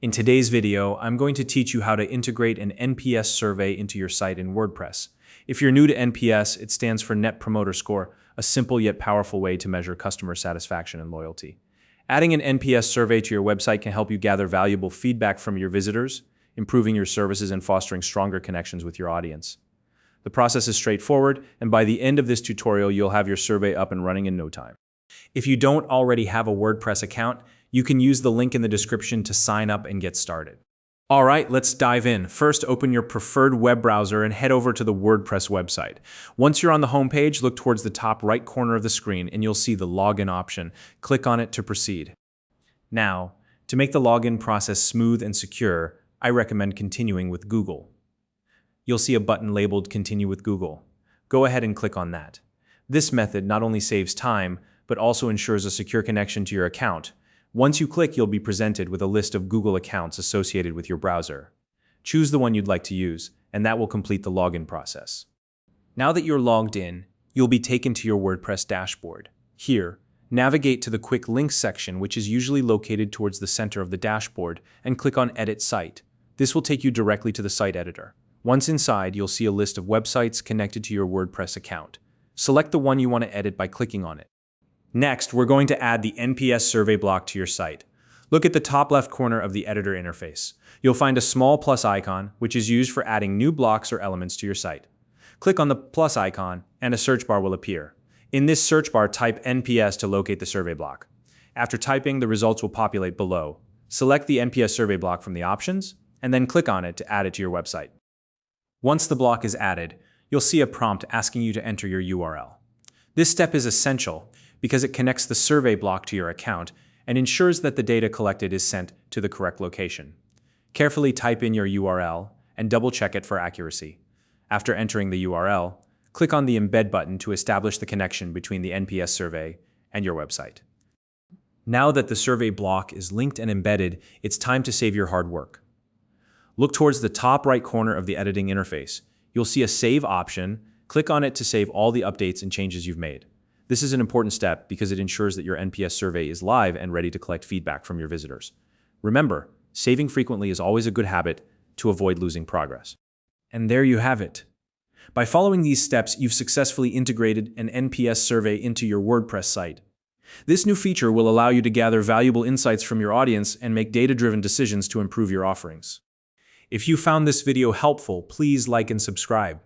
In today's video, I'm going to teach you how to integrate an NPS survey into your site in WordPress. If you're new to NPS, it stands for Net Promoter Score, a simple yet powerful way to measure customer satisfaction and loyalty. Adding an NPS survey to your website can help you gather valuable feedback from your visitors, improving your services and fostering stronger connections with your audience. The process is straightforward, and by the end of this tutorial, you'll have your survey up and running in no time. If you don't already have a WordPress account, you can use the link in the description to sign up and get started. All right, let's dive in. First, open your preferred web browser and head over to the WordPress website. Once you're on the home page, look towards the top right corner of the screen and you'll see the login option. Click on it to proceed. Now, to make the login process smooth and secure, I recommend continuing with Google. You'll see a button labeled Continue with Google. Go ahead and click on that. This method not only saves time, but also ensures a secure connection to your account. Once you click, you'll be presented with a list of Google accounts associated with your browser. Choose the one you'd like to use, and that will complete the login process. Now that you're logged in, you'll be taken to your WordPress dashboard. Here, navigate to the Quick Links section, which is usually located towards the center of the dashboard, and click on Edit Site. This will take you directly to the site editor. Once inside, you'll see a list of websites connected to your WordPress account. Select the one you want to edit by clicking on it. Next, we're going to add the NPS survey block to your site. Look at the top left corner of the editor interface. You'll find a small plus icon, which is used for adding new blocks or elements to your site. Click on the plus icon, and a search bar will appear. In this search bar, type NPS to locate the survey block. After typing, the results will populate below. Select the NPS survey block from the options, and then click on it to add it to your website. Once the block is added, you'll see a prompt asking you to enter your URL. This step is essential because it connects the survey block to your account and ensures that the data collected is sent to the correct location. Carefully type in your URL and double-check it for accuracy. After entering the URL, click on the Embed button to establish the connection between the NPS survey and your website. Now that the survey block is linked and embedded, it's time to save your hard work. Look towards the top right corner of the editing interface. You'll see a Save option. Click on it to save all the updates and changes you've made. This is an important step because it ensures that your NPS survey is live and ready to collect feedback from your visitors. Remember, saving frequently is always a good habit to avoid losing progress. And there you have it. By following these steps, you've successfully integrated an NPS survey into your WordPress site. This new feature will allow you to gather valuable insights from your audience and make data-driven decisions to improve your offerings. If you found this video helpful, please like and subscribe.